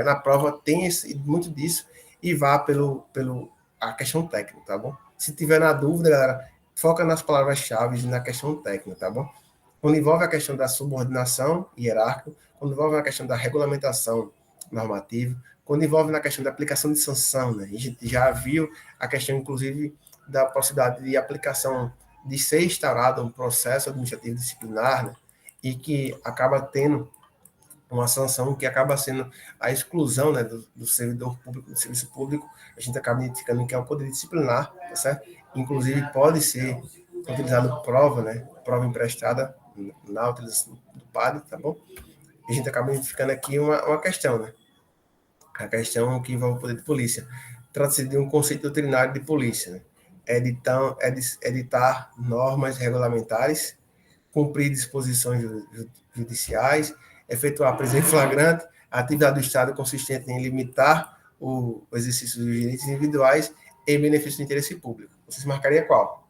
Na prova tem muito disso e vá a questão técnica, tá bom? Se tiver na dúvida, galera, foca nas palavras-chave e na questão técnica, tá bom? Quando envolve a questão da subordinação hierárquica, quando envolve a questão da regulamentação normativa, quando envolve na questão da aplicação de sanção, né? A gente já viu a questão, inclusive, da possibilidade de aplicação de ser instaurado um processo administrativo disciplinar, né? E que acaba tendo uma sanção que acaba sendo a exclusão, né, do servidor público, do serviço público. A gente acaba identificando que é o poder disciplinar, tá certo? Inclusive pode ser utilizado prova, né, prova emprestada na utilização do padre, tá bom? E a gente acaba identificando aqui uma questão, né? A questão que envolve o poder de polícia. Trata-se de um conceito doutrinário de polícia, né? Editar normas regulamentares, cumprir disposições judiciais, efetuar prisão em flagrante, a atividade do Estado consistente em limitar o exercício dos direitos individuais em benefício do interesse público. Vocês marcariam qual?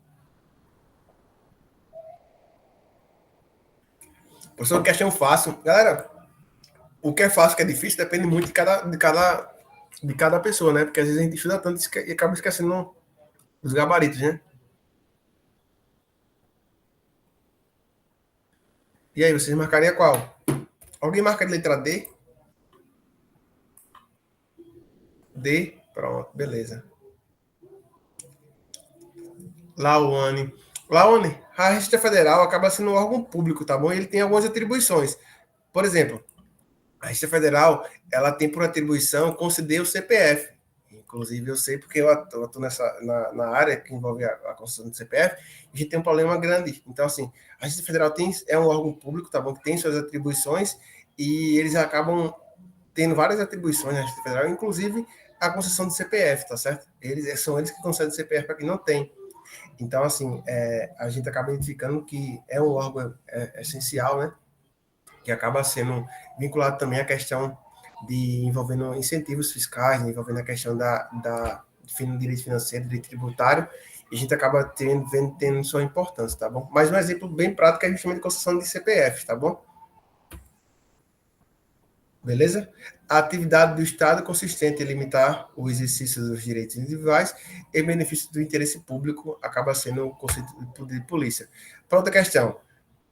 Professor, questão fácil. Galera, o que é fácil, o que é difícil, depende muito de cada pessoa, né? Porque às vezes a gente estuda tanto e acaba esquecendo os gabaritos, né? E aí, vocês marcariam qual? Alguém marca de letra D? D, pronto, beleza. Laone. Laone, a Receita Federal acaba sendo um órgão público, tá bom? Ele tem algumas atribuições. Por exemplo, a Receita Federal, ela tem por atribuição conceder o CPF. Inclusive, eu sei porque eu atuo na área que envolve a concessão do CPF, e a gente tem um problema grande. Então, assim, a Receita Federal é um órgão público, tá bom? Que tem suas atribuições e eles acabam tendo várias atribuições na Receita Federal, inclusive a concessão do CPF, tá certo? São eles que concedem o CPF para quem não tem. Então, assim, a gente acaba identificando que é um órgão essencial, né? Que acaba sendo vinculado também à questão de envolvendo incentivos fiscais, envolvendo a questão da direito financeiro, direito tributário, e a gente acaba tendo sua importância, tá bom? Mas um exemplo bem prático é justamente a concessão de CPF, tá bom? Beleza? A atividade do Estado consistente em limitar o exercício dos direitos individuais em benefício do interesse público acaba sendo o conceito de poder de polícia. Para outra questão,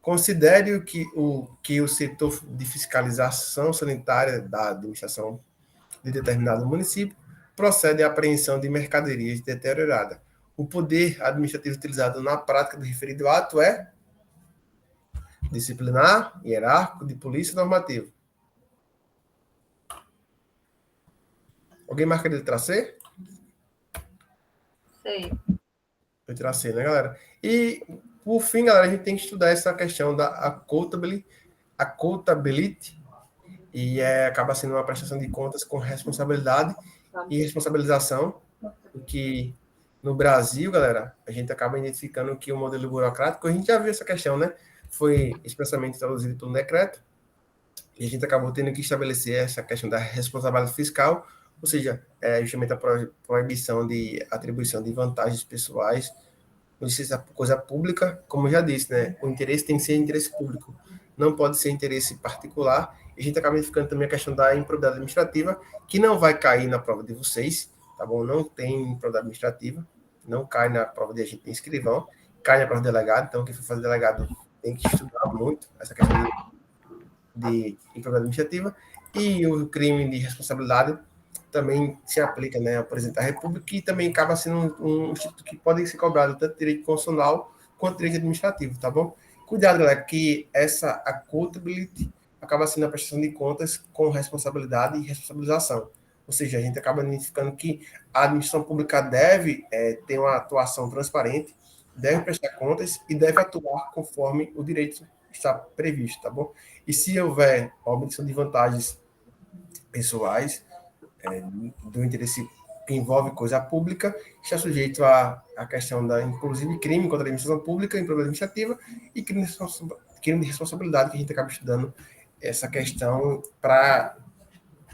considere que o setor de fiscalização sanitária da administração de determinado município procede à apreensão de mercadorias deterioradas. O poder administrativo utilizado na prática do referido ato é disciplinar, hierárquico, de polícia normativo. Alguém marca de letra C? Sei. Letra C, né, galera? E, por fim, galera, a gente tem que estudar essa questão da accountability, e acaba sendo uma prestação de contas com responsabilidade e responsabilização, que no Brasil, galera, a gente acaba identificando que o modelo burocrático, a gente já viu essa questão, né? Foi expressamente traduzido pelo decreto, e a gente acabou tendo que estabelecer essa questão da responsabilidade fiscal, ou seja, justamente a proibição de atribuição de vantagens pessoais no exercício da coisa pública, como eu já disse, né? O interesse tem que ser interesse público, não pode ser interesse particular. E a gente acaba ficando também a questão da improbidade administrativa, que não vai cair na prova de vocês, tá bom? Não tem improbidade administrativa, não cai na prova de agente de escrivão, cai na prova de delegado, então quem for fazer delegado tem que estudar muito essa questão de improbidade administrativa. E o crime de responsabilidade também se aplica, né, ao presidente da República, e também acaba sendo um instituto que pode ser cobrado tanto direito constitucional quanto direito administrativo, tá bom? Cuidado, galera, que essa accountability acaba sendo a prestação de contas com responsabilidade e responsabilização. Ou seja, a gente acaba identificando que a administração pública deve ter uma atuação transparente, deve prestar contas e deve atuar conforme o direito está previsto, tá bom? E se houver obtenção de vantagens pessoais, do interesse que envolve coisa pública, está sujeito à questão da, inclusive, crime contra a administração pública, improbidade administrativa e crime de responsabilidade, que a gente acaba estudando essa questão para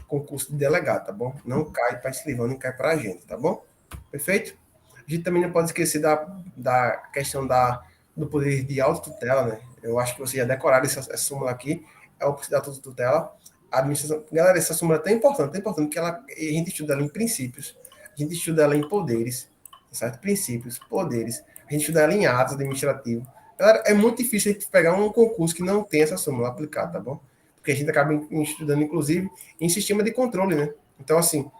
concurso de delegado, tá bom? Não cai para escrivão, nem cai para agente, tá bom? Perfeito? A gente também não pode esquecer da questão do poder de autotutela, né? Eu acho que vocês já decoraram essa súmula aqui, é o da autotutela. a administração... Galera, essa súmula é tão importante que a gente estuda ela em princípios, a gente estuda ela em poderes, certo? Princípios, poderes, a gente estuda ela em atos administrativos. Galera, é muito difícil a gente pegar um concurso que não tem essa súmula aplicada, tá bom? Porque a gente acaba estudando, inclusive, em sistema de controle, né? Então, assim,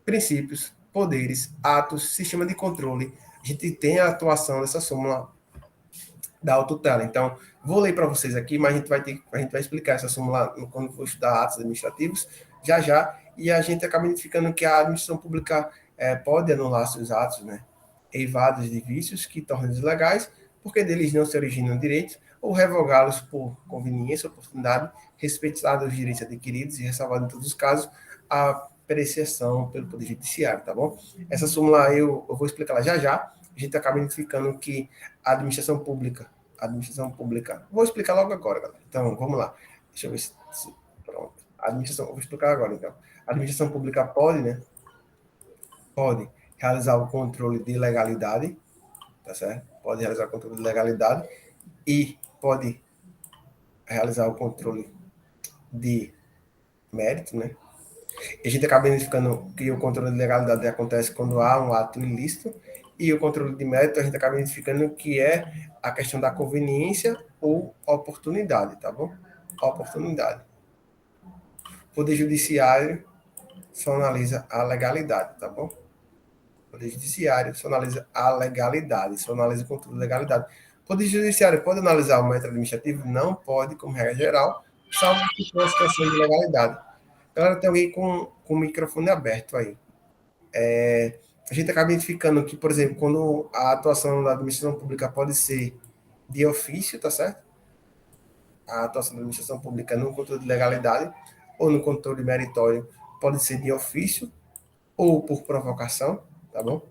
princípios, poderes, atos, sistema de controle, a gente tem a atuação dessa súmula da autotutela. Então, vou ler para vocês aqui, mas a gente vai explicar essa súmula quando for estudar atos administrativos, já já, e a gente acaba identificando que a administração pública pode anular seus atos, né, eivados de vícios que tornam ilegais, porque deles não se originam direitos, ou revogá-los por conveniência, oportunidade, respeitados os direitos adquiridos e ressalvado em todos os casos a apreciação pelo Poder Judiciário, tá bom? Essa súmula eu vou explicar lá já já. A gente acaba identificando que a administração pública, vou explicar logo agora, galera. Então, vamos lá. Deixa eu ver se pronto. A administração, vou explicar agora, então. A administração pública pode, né? Pode realizar o controle de legalidade, tá certo? Pode realizar o controle de legalidade e pode realizar o controle de mérito, né? E a gente acaba identificando que o controle de legalidade acontece quando há um ato ilícito e o controle de mérito a gente acaba identificando que é a questão da conveniência ou oportunidade, tá bom? Oportunidade. O Poder Judiciário só analisa a legalidade, tá bom? O Poder Judiciário só analisa a legalidade, só analisa o controle de legalidade. O Poder Judiciário pode analisar o mérito administrativo? Não pode, como regra geral, salvo que for uma situação de legalidade. Galera, tem alguém com o microfone aberto aí. A gente acaba identificando que, por exemplo, quando a atuação da administração pública pode ser de ofício, tá certo? A atuação da administração pública no controle de legalidade ou no controle meritório pode ser de ofício ou por provocação, tá bom?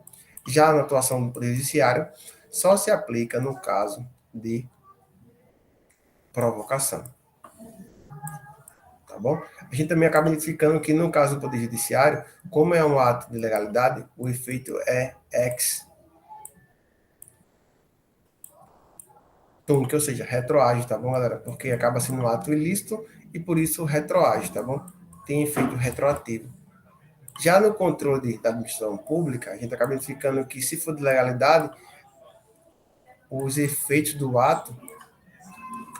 Já na atuação do Poder Judiciário, só se aplica no caso de provocação, tá bom? A gente também acaba identificando que no caso do Poder Judiciário, como é um ato de legalidade, o efeito é ex tunc, ou seja, retroage, tá bom, galera? Porque acaba sendo um ato ilícito e por isso retroage, tá bom? Tem efeito retroativo. Já no controle da administração pública, a gente acaba identificando que, se for de legalidade, os efeitos do ato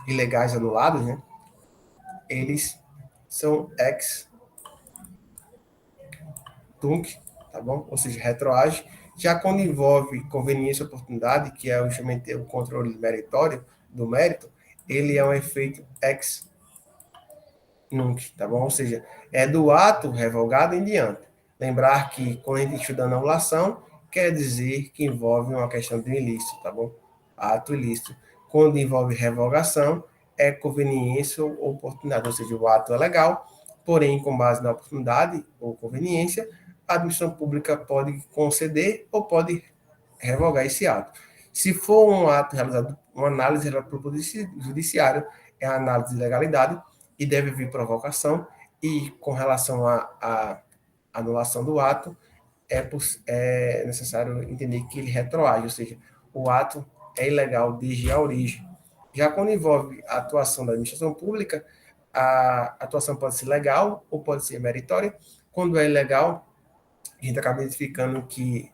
ilegais anulados, né? Eles são ex tunc, tá bom? Ou seja, retroage. Já quando envolve conveniência e oportunidade, que é justamente o controle meritório do mérito, ele é um efeito ex nunc, tá bom? Ou seja, é do ato revogado em diante. Lembrar que quando a gente estuda anulação, quer dizer que envolve uma questão de ilícito, tá bom? Ato ilícito. Quando envolve revogação, é conveniência ou oportunidade, ou seja, o ato é legal, porém, com base na oportunidade ou conveniência, a administração pública pode conceder ou pode revogar esse ato. Se for um ato realizado, uma análise realizada pelo Poder Judiciário, é a análise de legalidade e deve vir provocação, e com relação à anulação do ato, é necessário entender que ele retroage, ou seja, o ato é ilegal desde a origem. Já quando envolve a atuação da administração pública, a atuação pode ser legal ou pode ser meritória. Quando é ilegal, a gente acaba identificando que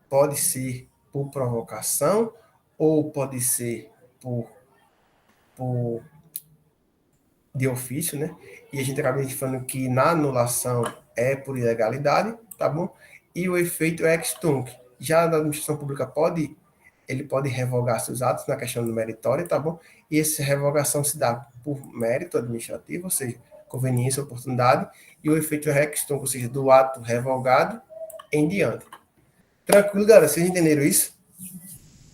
pode ser por provocação ou pode ser por de ofício, né? E a gente acaba identificando que na anulação é por ilegalidade, tá bom? E o efeito é ex tunc. Já na administração pública ele pode revogar seus atos na questão do meritório, tá bom? E essa revogação se dá por mérito administrativo, ou seja, conveniência, oportunidade, e o efeito é ex tunc, ou seja, do ato revogado em diante. Tranquilo, galera? Vocês entenderam isso?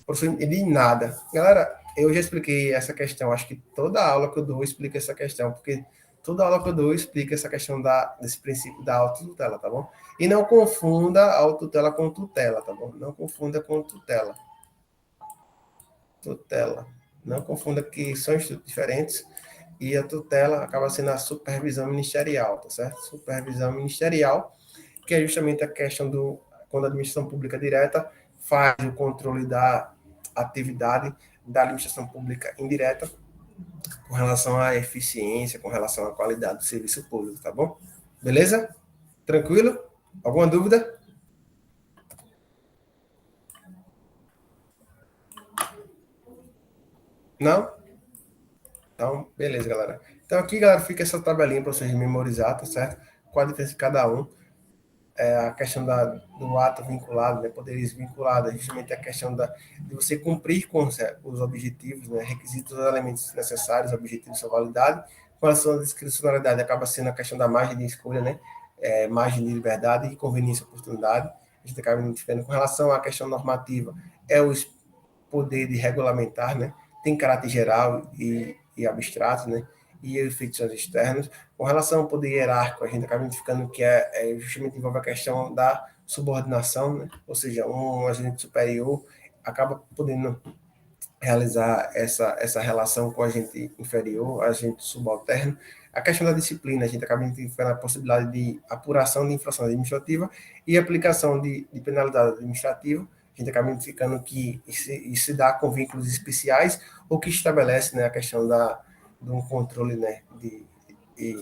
Professor, não entendi nada. Galera, eu já expliquei essa questão. Acho que toda aula que eu dou explica essa questão, porque toda aula que eu dou explica essa questão desse princípio da autotutela, tá bom? E não confunda a autotutela com tutela, tá bom? Não confunda com tutela. Tutela. Não confunda que são institutos diferentes e a tutela acaba sendo a supervisão ministerial, tá certo? Supervisão ministerial, que é justamente a questão do quando a administração pública direta faz o controle da atividade da administração pública indireta, com relação à eficiência, com relação à qualidade do serviço público, tá bom? Beleza? Tranquilo? Alguma dúvida? Não? Então, beleza, galera. Então, aqui, galera, fica essa tabelinha para vocês memorizar, tá certo? Qual a diferença de cada um. A questão do ato vinculado, né, poderes vinculados, justamente a questão de você cumprir com os objetivos, né, requisitos, elementos necessários, objetivos são validados. Com relação à discricionalidade, acaba sendo a questão da margem de escolha, né, margem de liberdade e conveniência e oportunidade. A gente acaba identificando. Com relação à questão normativa, é o poder de regulamentar, né, tem caráter geral e abstrato, né, e efeitos externos. Com relação ao poder hierárquico, a gente acaba identificando que justamente envolve a questão da subordinação, né? Ou seja, um agente superior acaba podendo realizar essa relação com o agente inferior, agente subalterno. A questão da disciplina, a gente acaba identificando a possibilidade de apuração de infração administrativa e aplicação de penalidade administrativa. A gente acaba identificando que isso se dá com vínculos especiais ou que estabelece, né, a questão de um controle, né,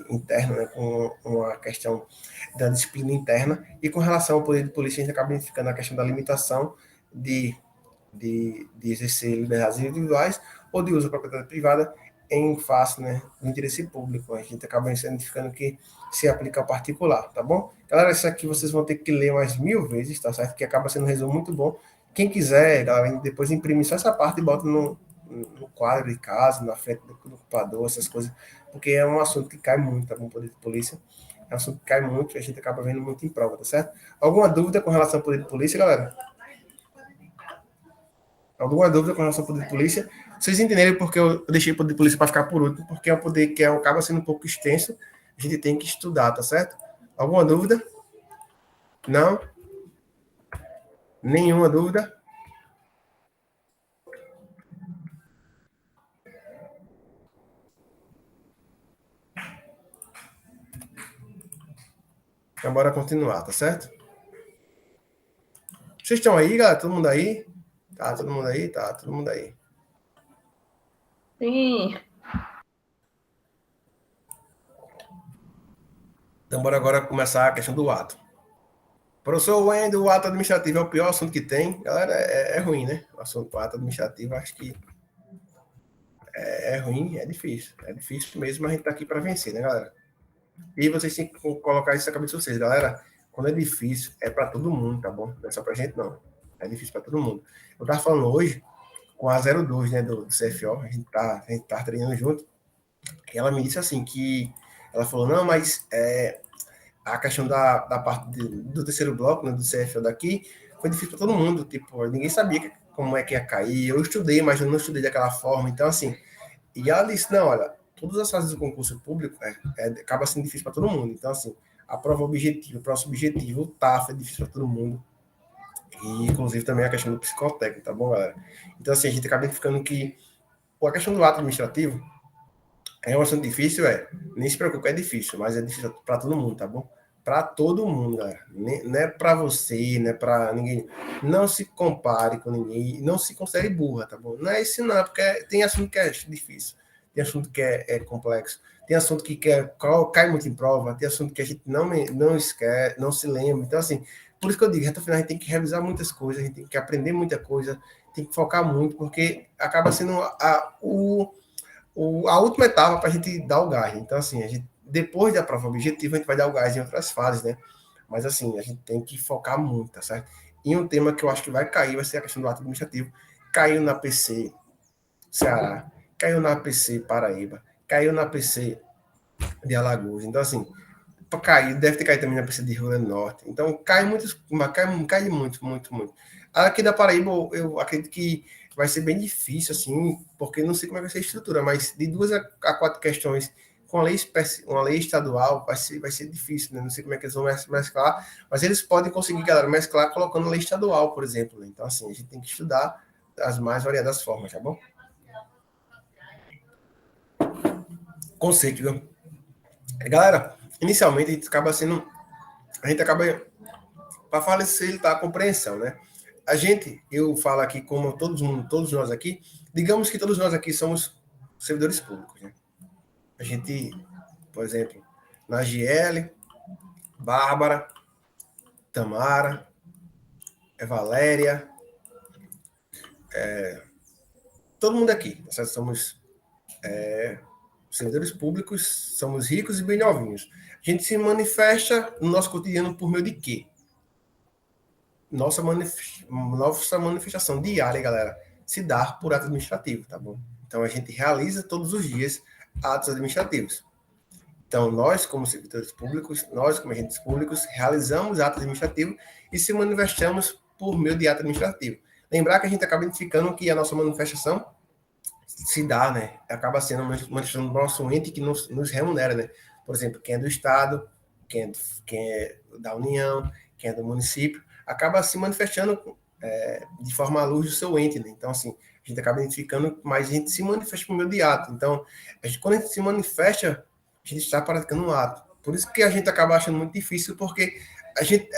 interno, né, com uma questão da disciplina interna. E com relação ao poder de polícia, a gente acaba identificando a questão da limitação de exercer liberdades individuais ou de uso da propriedade privada em face, né, do interesse público. A gente acaba identificando que se aplica ao particular, tá bom? Galera, isso aqui vocês vão ter que ler umas 1000 vezes, tá certo? Que acaba sendo um resumo muito bom. Quem quiser, galera, depois imprimir só essa parte e bota no quadro de casa, na frente do computador, essas coisas, porque é um assunto que cai muito, tá bom? Poder de polícia. É um assunto que cai muito e a gente acaba vendo muito em prova, tá certo? Alguma dúvida com relação ao poder de polícia, galera? Alguma dúvida com relação ao poder de polícia? Vocês entenderem porque eu deixei o poder de polícia para ficar por último, porque é um poder que acaba sendo um pouco extenso, a gente tem que estudar, tá certo? Alguma dúvida? Não? Nenhuma dúvida? Então, bora continuar, tá certo? Vocês estão aí, galera? Todo mundo aí? Tá, todo mundo aí? Tá, todo mundo aí. Sim. Então, bora agora começar a questão do ato. Professor Wendel, o ato administrativo é o pior assunto que tem. Galera, é ruim, né? O assunto do ato administrativo, acho que é ruim, é difícil. É difícil mesmo, mas a gente tá aqui para vencer, né, galera? E vocês têm que colocar isso na cabeça de vocês, galera. Quando é difícil, é para todo mundo, tá bom? Não é só pra gente, não. É difícil para todo mundo. Eu tava falando hoje com a 02, né, do CFO, a gente tá treinando junto, e ela me disse assim que ela falou, não, mas a questão da parte do terceiro bloco, né, do CFO daqui, foi difícil para todo mundo, tipo, ninguém sabia como é que ia cair. Eu estudei, mas eu não estudei daquela forma, então assim, e ela disse, não, olha, todas as fases do concurso público acaba sendo difícil para todo mundo. Então, assim, a prova objetiva, o próximo objetivo, o TAF é difícil para todo mundo. E, inclusive, também a questão do psicotécnico, tá bom, galera? Então, assim, a gente acaba identificando que a questão do ato administrativo é um assunto difícil, nem se preocupe, é difícil, mas é difícil para todo mundo, tá bom? Para todo mundo, galera. Não é para você, não é para ninguém. Não se compare com ninguém, não se considere burra, tá bom? Não é isso, não, porque tem assunto que é difícil, tem assunto que é complexo, tem assunto que cai muito em prova, tem assunto que a gente não esquece, não se lembra. Então, assim, por isso que eu digo, reta final, a gente tem que revisar muitas coisas, a gente tem que aprender muita coisa, tem que focar muito, porque acaba sendo a última etapa para a gente dar o gás. Então, assim, depois da prova objetiva, a gente vai dar o gás em outras fases, né? Mas, assim, a gente tem que focar muito, tá certo? E um tema que eu acho que vai cair vai ser a questão do ato administrativo. Caiu na PC Ceará, caiu na PC Paraíba, caiu na PC de Alagoas. Então, assim, cair, deve ter caído também na PC de Rio Grande do Norte. Então, cai muito, muito, muito. Aqui da Paraíba, eu acredito que vai ser bem difícil, assim, porque não sei como é que vai ser a estrutura, mas de 2 a 4 questões com uma lei estadual vai ser difícil, né? Não sei como é que eles vão mesclar, mas eles podem conseguir, galera, mesclar colocando lei estadual, por exemplo. Né? Então, assim, a gente tem que estudar as mais variadas formas, tá bom? Conceito, viu? Galera, inicialmente a gente acaba para facilitar a compreensão, né? Eu falo aqui como todos nós aqui, digamos que todos nós aqui servidores públicos, né? A gente, por exemplo, na GL, Bárbara, Tamara, Valéria, todo mundo aqui. Nós somos servidores públicos, somos ricos e bem novinhos. A gente se manifesta no nosso cotidiano por meio de quê? Nossa manifestação diária, galera, se dá por ato administrativo, tá bom? Então, a gente realiza todos os dias atos administrativos. Então, nós, como servidores públicos, nós, como agentes públicos, realizamos ato administrativo e se manifestamos por meio de ato administrativo. Lembrar que a gente acaba identificando que a nossa manifestação se dá, né? Acaba sendo uma manifestação do nosso ente que nos remunera, né? Por exemplo, quem é do Estado, quem é da União, quem é do município, acaba se manifestando de forma à luz do seu ente, né? Então, assim, a gente acaba identificando, mas a gente se manifesta por meio de ato. Então, quando a gente se manifesta, a gente está praticando um ato. Por isso que a gente acaba achando muito difícil, porque a gente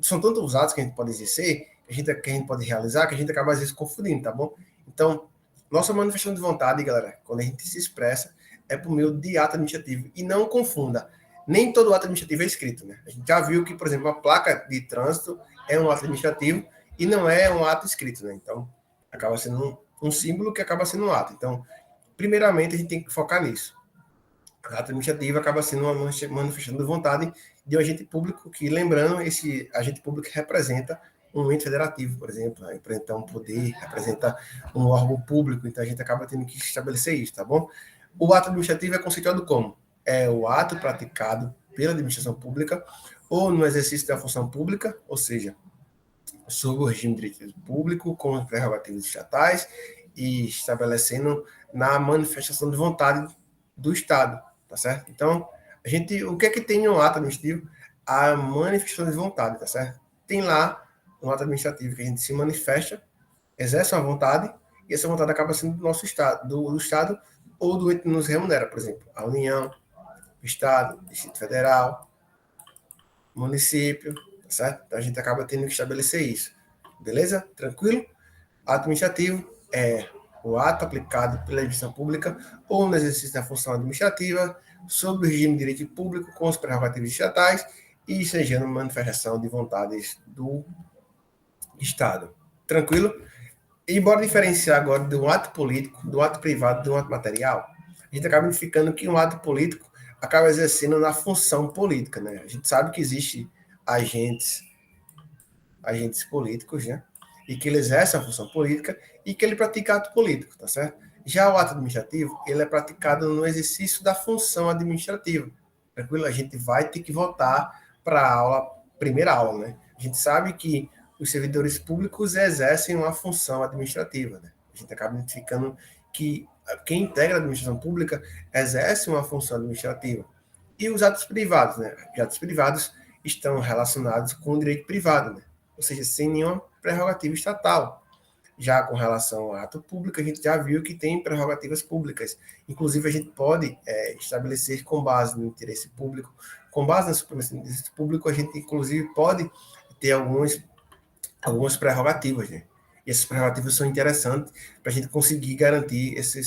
são tantos atos que a gente pode exercer, que a gente pode realizar, que a gente acaba às vezes confundindo, tá bom? Então, nossa manifestação de vontade, galera, quando a gente se expressa, é por meio de ato administrativo. E não confunda, nem todo ato administrativo é escrito, né? A gente já viu que, por exemplo, uma placa de trânsito é um ato administrativo e não é um ato escrito, né? Então, acaba sendo um símbolo que acaba sendo um ato. Então, primeiramente, a gente tem que focar nisso. O ato administrativo acaba sendo uma manifestação de vontade de um agente público que, lembrando, esse agente público representa um ente federativo, por exemplo, né? Representa um poder, representa um órgão público, então a gente acaba tendo que estabelecer isso, tá bom? O ato administrativo é conceituado como? É o ato praticado pela administração pública ou no exercício da função pública, ou seja, sob o regime de direito público, com as prerrogativas estatais e estabelecendo na manifestação de vontade do Estado, tá certo? Então, o que é que tem no ato administrativo? A manifestação de vontade, tá certo? Tem lá um ato administrativo que a gente se manifesta, exerce uma vontade, e essa vontade acaba sendo do nosso Estado, do Estado ou do ente que nos remunera, por exemplo, a União, o Estado, o Distrito Federal, o município, tá certo? Então a gente acaba tendo que estabelecer isso. Beleza? Tranquilo? Ato administrativo é o ato aplicado pela administração pública ou no exercício da função administrativa, sob o regime de direito público, com as prerrogativas estatais e seja uma manifestação de vontades do Estado. Tranquilo? E bora diferenciar agora do ato político, do ato privado, do ato material. A gente acaba identificando que um ato político acaba exercendo na função política, né? A gente sabe que existe agentes políticos, né? E que ele exerce a função política e que ele pratica ato político, tá certo? Já o ato administrativo, ele é praticado no exercício da função administrativa. Tranquilo? A gente vai ter que voltar para a aula, primeira aula, né? A gente sabe que os servidores públicos exercem uma função administrativa, né? A gente acaba identificando que quem integra a administração pública exerce uma função administrativa. E os atos privados, né? Os atos privados estão relacionados com o direito privado, né? Ou seja, sem nenhuma prerrogativa estatal. Já com relação ao ato público, a gente já viu que tem prerrogativas públicas. Inclusive, a gente pode estabelecer com base no interesse público, com base na supremacia do interesse público, a gente, inclusive, pode ter algumas prerrogativas, né? E essas prerrogativas são interessantes para a gente conseguir garantir esse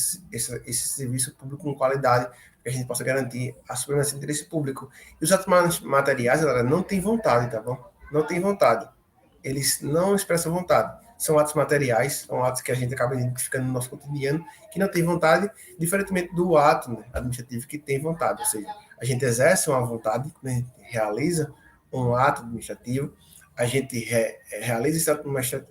serviço público com qualidade, que a gente possa garantir a supremacia do interesse público. E os atos materiais, galera, não tem vontade, tá bom? Não tem vontade. Eles não expressam vontade. São atos materiais, são atos que a gente acaba identificando no nosso cotidiano, que não tem vontade, diferentemente do ato, né, administrativo que tem vontade. Ou seja, a gente exerce uma vontade, né, realiza um ato administrativo, a gente realiza esse ato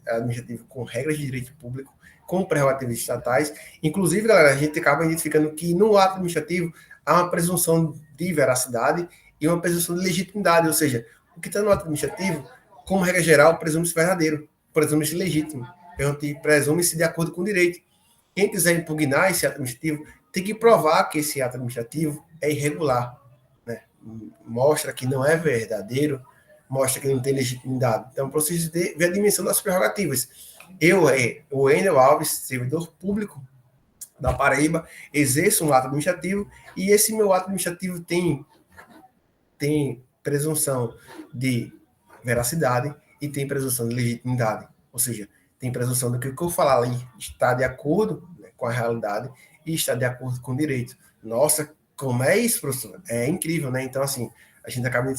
administrativo com regras de direito público, com prerrogativas estatais. Inclusive, galera, a gente acaba identificando que no ato administrativo há uma presunção de veracidade e uma presunção de legitimidade, ou seja, o que está no ato administrativo, como regra geral, presume-se verdadeiro, presume-se legítimo, presume-se de acordo com o direito. Quem quiser impugnar esse ato administrativo tem que provar que esse ato administrativo é irregular, né? Mostra que não é verdadeiro, mostra que não tem legitimidade. Então, preciso ver a dimensão das prerrogativas. O Wendel Alves, servidor público da Paraíba, exerço um ato administrativo e esse meu ato administrativo tem presunção de veracidade e tem presunção de legitimidade. Ou seja, tem presunção do que eu falar ali está de acordo, né, com a realidade e está de acordo com o direito. Nossa, como é isso, professor? É incrível, né? Então, assim, a gente acaba